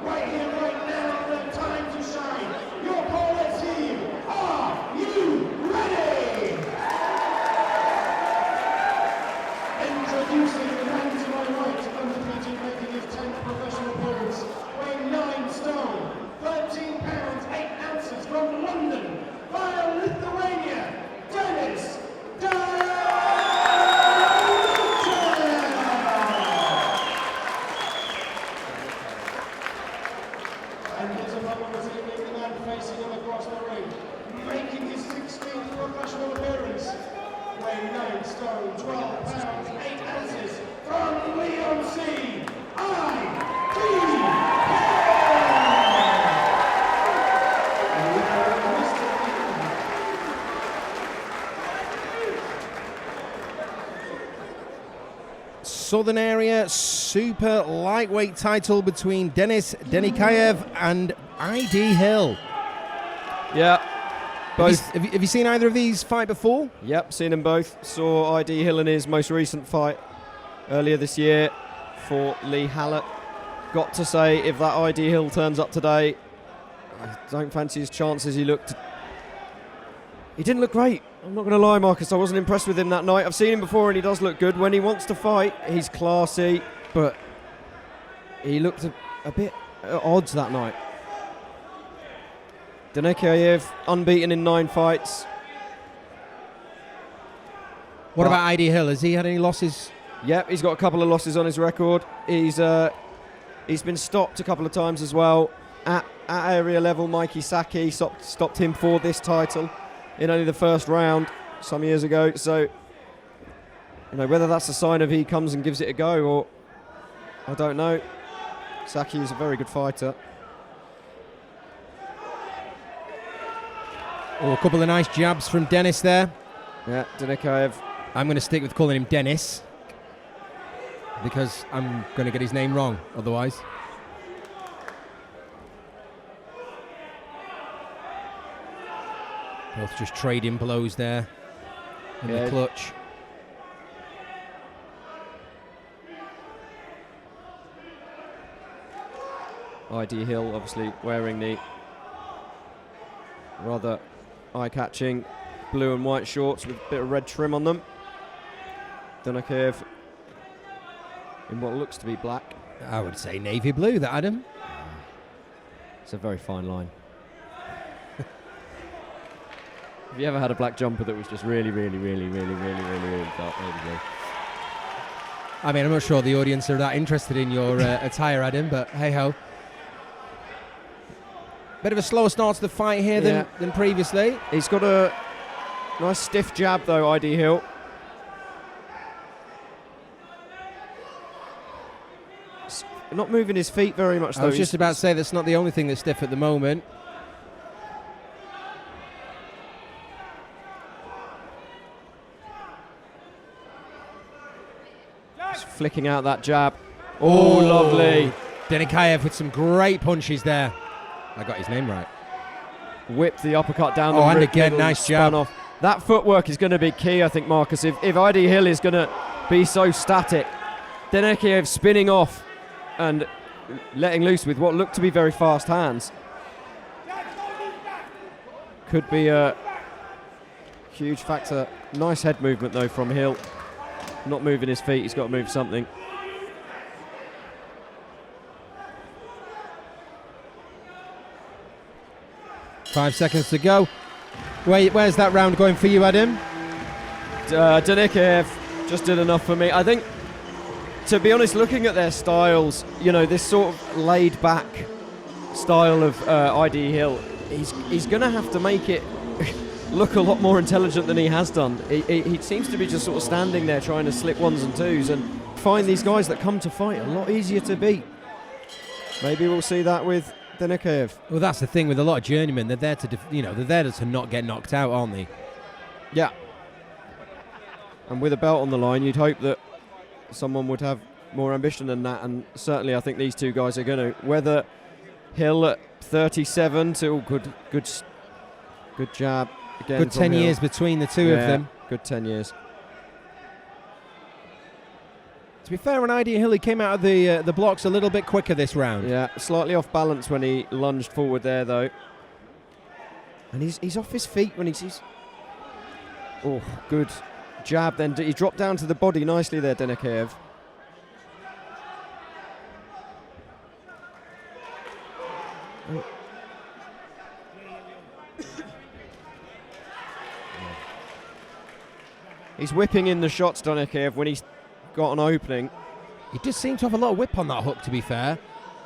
Right here, right now, the time to shine. Your callers here. Are you ready? Introducing the man to my right, undefeated, making his 10th professional appearance, weighing 9 stone, 13 pounds, 8 ounces, from London, via Lithuania, Denis Denikaev. And his opponent is the man facing him across the ring, making his 16th professional appearance, weighing 9 stone, 12 pounds, 8 ounces, from Leon C. Southern area super lightweight title between Denis Denikaev and ID Hill. Yeah. Both. Have you seen either of these fight before? Yep, seen them both. Saw ID Hill in his most recent fight earlier this year for Lee Hallett. Got to say, if that ID Hill turns up today, I don't fancy his chances. He didn't look great. I'm not going to lie, Marcus. I wasn't impressed with him that night. I've seen him before and he does look good. When he wants to fight, he's classy, but he looked a bit at odds that night. Denikaev, unbeaten in 9 fights. What about ID Hill? Has he had any losses? Yep, he's got a couple of losses on his record. He's been stopped a couple of times as well. At area level, Mikey Saki stopped him for this title in only the first round some years ago. So, whether that's a sign of he comes and gives it a go, or I don't know. Saki is a very good fighter. Oh, a couple of nice jabs from Denis there. Yeah, Denikaev. I'm going to stick with calling him Denis because I'm going to get his name wrong otherwise. Both just trading blows there in the clutch. ID Hill obviously wearing the rather eye-catching blue and white shorts with a bit of red trim on them. Denikaev in what looks to be black. I would say navy blue, that, Adam. It's a very fine line. Have you ever had a black jumper that was just really dark? Maybe blue? I mean, I'm not sure the audience are that interested in your attire, Adam, but hey-ho. Bit of a slower start to the fight here than previously. He's got a nice stiff jab, though, ID Hill. Not moving his feet very much, though. I was just about to say that's not the only thing that's stiff at the moment. Just flicking out that jab. Oh, lovely. Denikaev with some great punches there. I got his name right. Whipped the uppercut down the and rib again, middle, nice jab. off. That footwork is going to be key, I think, Marcus. If ID Hill is going to be so static, Denikaev spinning off and letting loose with what looked to be very fast hands could be a huge factor. Nice head movement, though, from Hill. Not moving his feet, he's got to move something. Five seconds to go. Where's that round going for you, Adam? Denikaev just did enough for me. I think, to be honest, looking at their styles, this sort of laid-back style of ID Hill, he's going to have to make it look a lot more intelligent than he has done. He seems to be just sort of standing there trying to slip ones and twos and find these guys that come to fight a lot easier to beat. Maybe we'll see that with Denikaev. Well, that's the thing with a lot of journeymen. They're there to, they're there to not get knocked out, aren't they? Yeah. And with a belt on the line, you'd hope that someone would have more ambition than that. And certainly, I think these two guys are going to. Whether Hill at 37, good jab again. Good 10 years between the two of them. Good 10 years. To be fair on ID Hill, he came out of the blocks a little bit quicker this round. Yeah, slightly off balance when he lunged forward there, though. And he's off his feet when he's... Oh, good jab then. He dropped down to the body nicely there, Denikaev. Oh. He's whipping in the shots, Denikaev, when he's got an opening. He does seem to have a lot of whip on that hook, to be fair.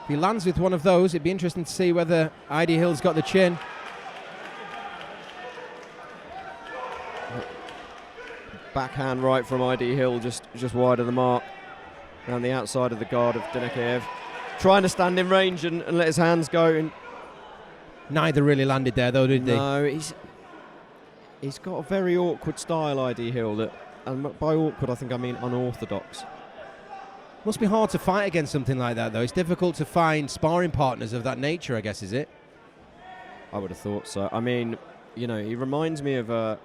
If he lands with one of those, it'd be interesting to see whether ID Hill's got the chin. Backhand right from ID Hill, just wide of the mark. Around the outside of the guard of Denikaev. Trying to stand in range and let his hands go. And neither really landed there, though, did they? No, he's got a very awkward style, ID Hill. And by awkward, I think I mean unorthodox. Must be hard to fight against something like that, though. It's difficult to find sparring partners of that nature, I guess, is it? I would have thought so. I mean, you know, he reminds me of a...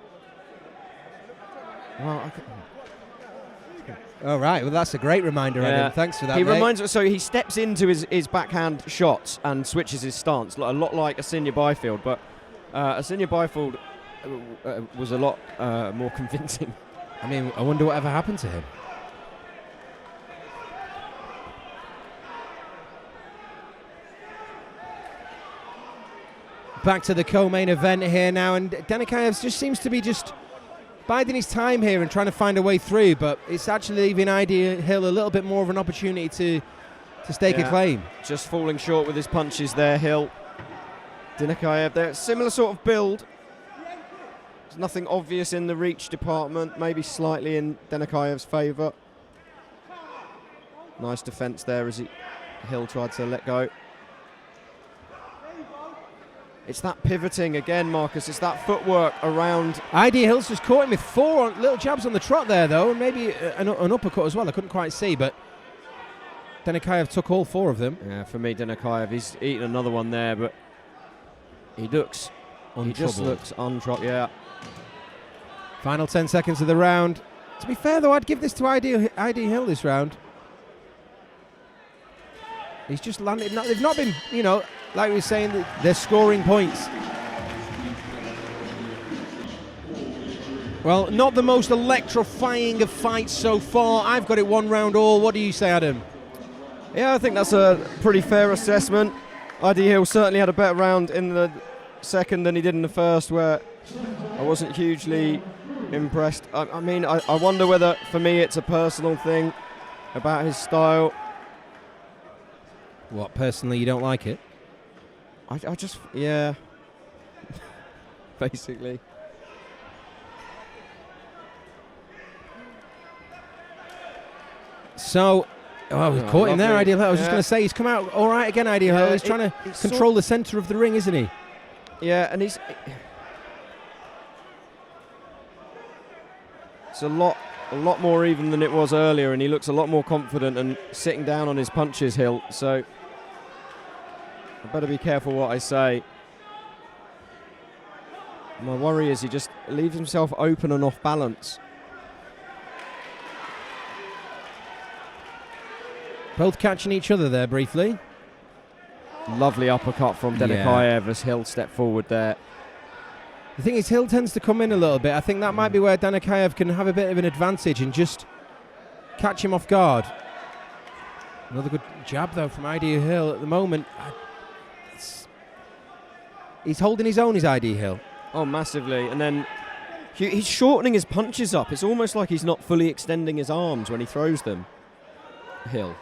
All right, well, that's a great reminder, Adam. Thanks for that, He mate. reminds me, so he steps into his backhand shots and switches his stance, a lot like Asinya Byfield, but Asinya Byfield was a lot more convincing. I mean, I wonder whatever happened to him. Back to the co-main event here now, and Denikaev just seems to be just biding his time here and trying to find a way through, but it's actually leaving ID Hill a little bit more of an opportunity to stake a claim. Just falling short with his punches there, Hill. Denikaev there, similar sort of build. There's nothing obvious in the reach department, maybe slightly in Denikaev's favour. Nice defence there as Hill tried to let go. It's that pivoting again, Marcus. It's that footwork around. ID Hill's just caught him with 4 little jabs on the trot there, though, and maybe an uppercut as well. I couldn't quite see, but Denikaev took all 4 of them. Yeah, for me, Denikaev, he's eaten another one there, but he looks untroubled. He just looks untroubled, yeah. Final 10 seconds of the round. To be fair, though, I'd give this to ID Hill this round. He's just landed. They've not been, you know, like we were saying, they're scoring points. Well, not the most electrifying of fights so far. I've got it 1 round all. What do you say, Adam? Yeah, I think that's a pretty fair assessment. ID Hill certainly had a better round in the second than he did in the first, where I wasn't hugely impressed. I mean, I wonder whether, for me, it's a personal thing about his style. What, personally, you don't like it? I just, yeah, basically. So, we caught him there, ID Hill. I was just going to say, he's come out all right again, ID Hill. He's trying to control the centre of the ring, isn't he? Yeah, and it's a lot more even than it was earlier, and he looks a lot more confident and sitting down on his punches, Hill. So I better be careful what I say. My worry is he just leaves himself open and off balance. Both catching each other there briefly. Lovely uppercut from Denikaev as Hill stepped forward there. The thing is, Hill tends to come in a little bit. I think that might be where Denikaev can have a bit of an advantage and just catch him off guard. Another good jab, though, from ID Hill at the moment. He's holding his own, is ID Hill. Oh, massively. And then he's shortening his punches up. It's almost like he's not fully extending his arms when he throws them, Hill.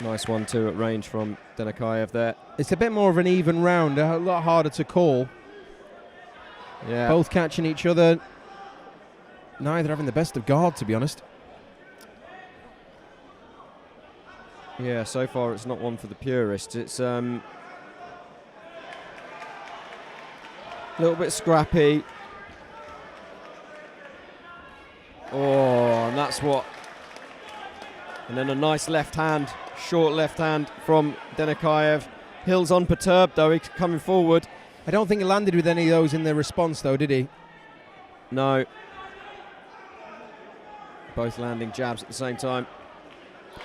Nice 1-2 at range from Denikaev there. It's a bit more of an even round, a lot harder to call. Yeah. Both catching each other. Neither having the best of guard, to be honest. Yeah, so far it's not one for the purists. It's a little bit scrappy. Oh, and that's what. And then a nice left hand, short left hand from Denikaev. Hill's unperturbed though, he's coming forward. I don't think he landed with any of those in the response though, did he? No. Both landing jabs at the same time.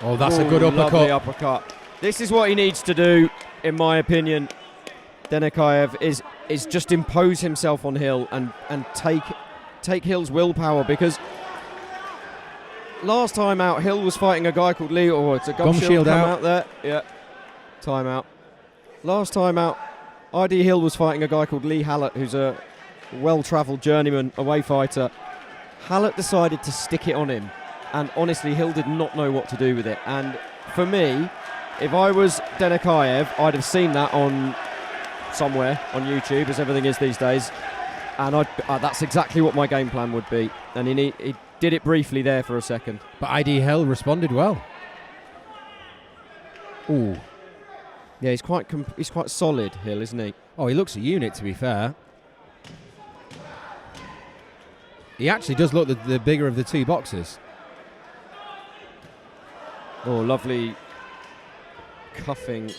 Oh, that's a good uppercut. Lovely uppercut. This is what he needs to do, in my opinion. Denikaev is just impose himself on Hill and take Hill's willpower, because last time out Hill was fighting a guy called Lee. Oh, it's a gum shield out there. Yeah, time out. Last time out, ID Hill was fighting a guy called Lee Hallett, who's a well-travelled journeyman away fighter. Hallett decided to stick it on him, and honestly Hill did not know what to do with it. And for me, if I was Denikaev, I'd have seen that on somewhere on YouTube, as everything is these days, and that's exactly what my game plan would be. And he did it briefly there for a second. But ID Hill responded well. Ooh. Yeah, he's quite solid, Hill, isn't he? Oh, he looks a unit, to be fair. He actually does look the bigger of the two boxers. Oh, lovely cuffing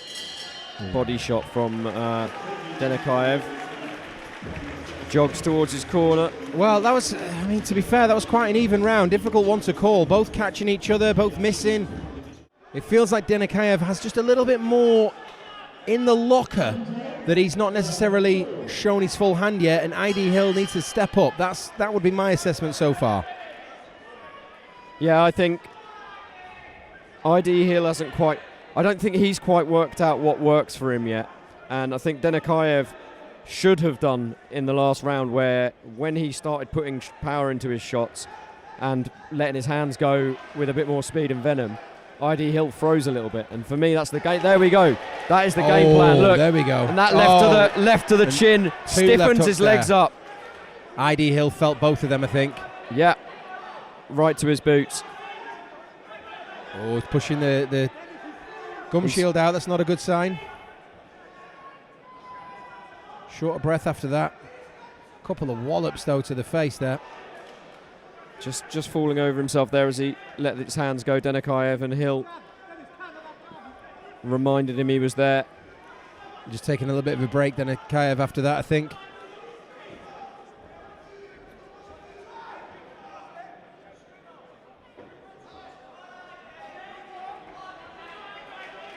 body shot from Denikaev. Jogs towards his corner. Well, that was, I mean, to be fair, that was quite an even round. Difficult one to call. Both catching each other, both missing. It feels like Denikaev has just a little bit more in the locker that he's not necessarily shown his full hand yet, and ID Hill needs to step up. That would be my assessment so far. Yeah, I think ID Hill hasn't quite... I don't think he's quite worked out what works for him yet. And I think Denikaev should have done in the last round, where when he started putting power into his shots and letting his hands go with a bit more speed and venom, ID Hill froze a little bit. And for me, that's the game. There we go. That is the game plan. Look, there we go. And that left to the chin, stiffens his legs up. ID Hill felt both of them, I think. Yeah, right to his boots. Oh, he's pushing the gum shield out. That's not a good sign. Short of breath after that. Couple of wallops though to the face there. Just falling over himself there as he let his hands go. Denikaev, and Hill reminded him he was there. Just taking a little bit of a break, Denikaev after that, I think.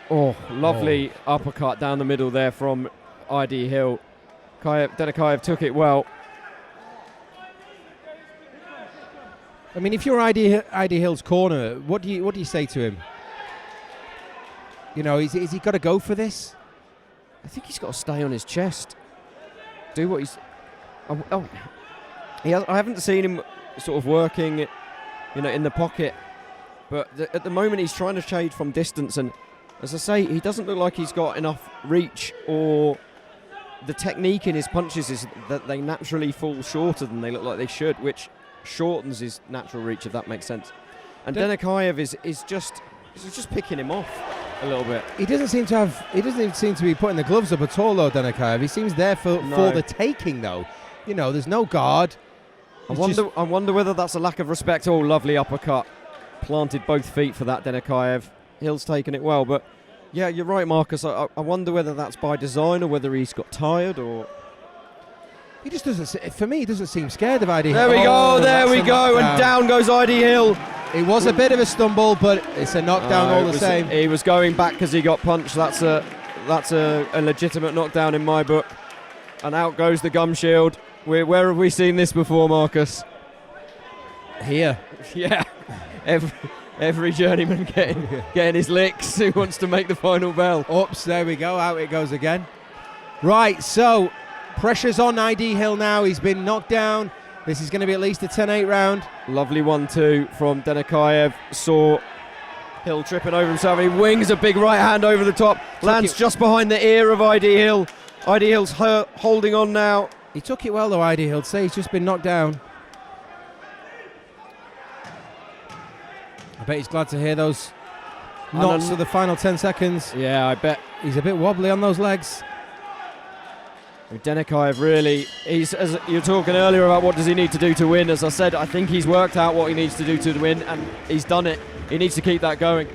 Oh, lovely uppercut down the middle there from ID Hill. Denikaev took it well. I mean, if you're ID Hill's corner, what do you say to him? You know, is he got to go for this? I think he's got to stay on his chest. Do what he's... I haven't seen him sort of working, you know, in the pocket. But at the moment, he's trying to shade from distance. And as I say, he doesn't look like he's got enough reach, or the technique in his punches is that they naturally fall shorter than they look like they should, which shortens his natural reach, if that makes sense. And Denikaev is just picking him off a little bit. He doesn't seem to be putting the gloves up at all, though, Denikaev. He seems there for the taking, though. You know, there's no guard. I wonder whether that's a lack of respect. Oh, lovely uppercut. Planted both feet for that, Denikaev. Hill's taken it well, but yeah, you're right, Marcus. I wonder whether that's by design or whether he's got tired, or... He just doesn't, for me, he doesn't seem scared of ID Hill. There we go, and down goes ID Hill. It was a bit of a stumble, but it's a knockdown all the same. He was going back because he got punched. That's a legitimate knockdown in my book. And out goes the gum shield. Where have we seen this before, Marcus? Here. Yeah. Every journeyman getting his licks. Who wants to make the final bell? Oops, there we go. Out it goes again. Right, so pressure's on ID Hill now. He's been knocked down. This is going to be at least a 10-8 round. Lovely 1-2 from Denikaev. Saw Hill tripping over himself, and he wings a big right hand over the top. Lands just behind the ear of ID Hill. ID Hill's holding on now. He took it well, though, ID Hill. Say he's just been knocked down. I bet he's glad to hear those knocks of the final 10 seconds. Yeah, I bet. He's a bit wobbly on those legs. Denikaev really, as you were talking earlier about what does he need to do to win. As I said, I think he's worked out what he needs to do to win, and he's done it. He needs to keep that going.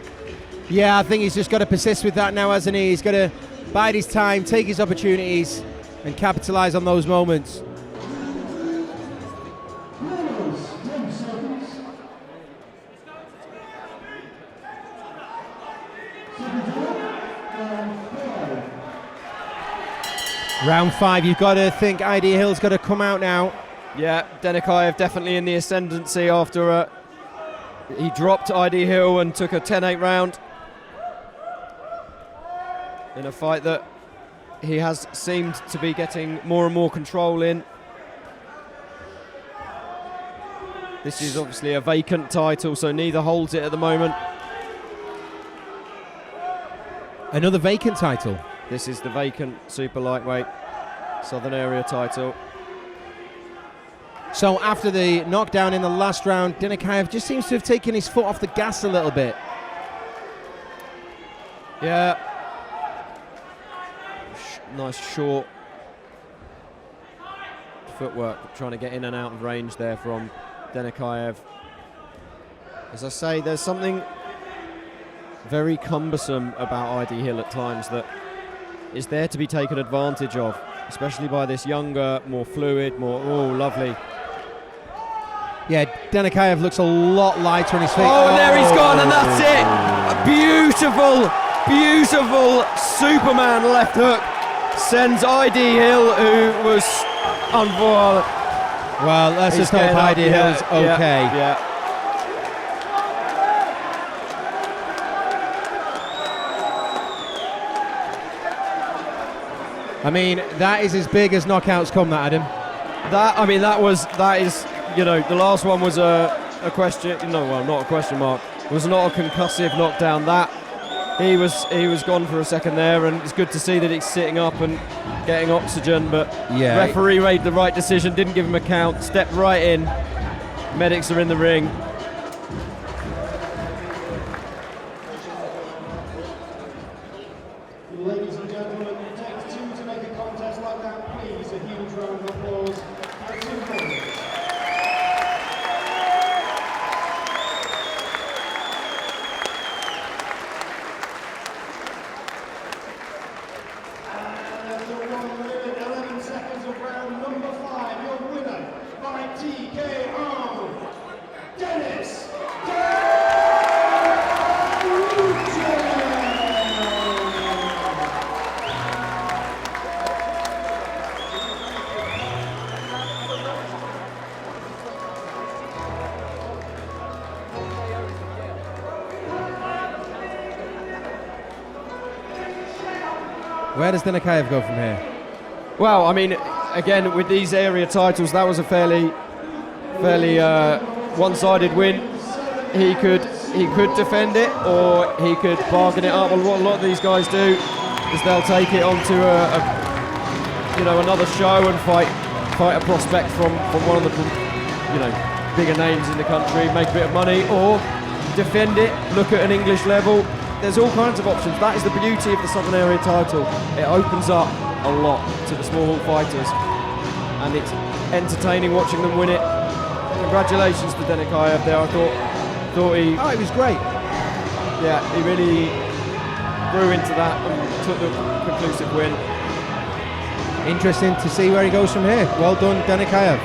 Yeah, I think he's just got to persist with that now, hasn't he? He's got to bide his time, take his opportunities, and capitalise on those moments. Round 5, you've got to think ID Hill's got to come out now. Yeah, Denikaev definitely in the ascendancy after he dropped ID Hill and took a 10-8 round in a fight that he has seemed to be getting more and more control in. This is obviously a vacant title, so neither holds it at the moment. Another vacant title. This is the vacant super lightweight Southern Area title. So after the knockdown in the last round, Denikaev just seems to have taken his foot off the gas a little bit. Yeah. Nice short footwork, trying to get in and out of range there from Denikaev. As I say, there's something very cumbersome about ID Hill at times that is there to be taken advantage of, especially by this younger, more fluid, oh, lovely. Yeah, Denikaev looks a lot lighter on his feet. Oh, and there he's gone, and that's it. A beautiful, beautiful Superman left hook sends ID Hill, who was unviolent. Well, let's just hope ID Hill's okay. Yeah. I mean, that is as big as knockouts come, that, Adam. That is, you know, the last one was a question, no, well, not a question mark. It was not a concussive knockdown. That he was gone for a second there, and it's good to see that he's sitting up and getting oxygen, but yeah, referee made the right decision, didn't give him a count, stepped right in. Medics are in the ring. Ladies and gentlemen, it takes two to make a contest like that. Please, a huge round of applause for two corners. And after 1 minute, 11 seconds of round number 5, your winner by TKO, Denis Denikaev! Where does Denikaev go from here? Well, I mean, again, with these area titles, that was a fairly one-sided win. He could defend it, or he could bargain it up. And what a lot of these guys do is they'll take it onto another show and fight a prospect from one of the bigger names in the country, make a bit of money, or defend it, look at an English level. There's all kinds of options. That is the beauty of the Southern Area title. It opens up a lot to the small fighters, and it's entertaining watching them win it. Congratulations to Denikaev there. I thought he... Oh, it was great. Yeah, he really grew into that and took the conclusive win. Interesting to see where he goes from here. Well done, Denikaev.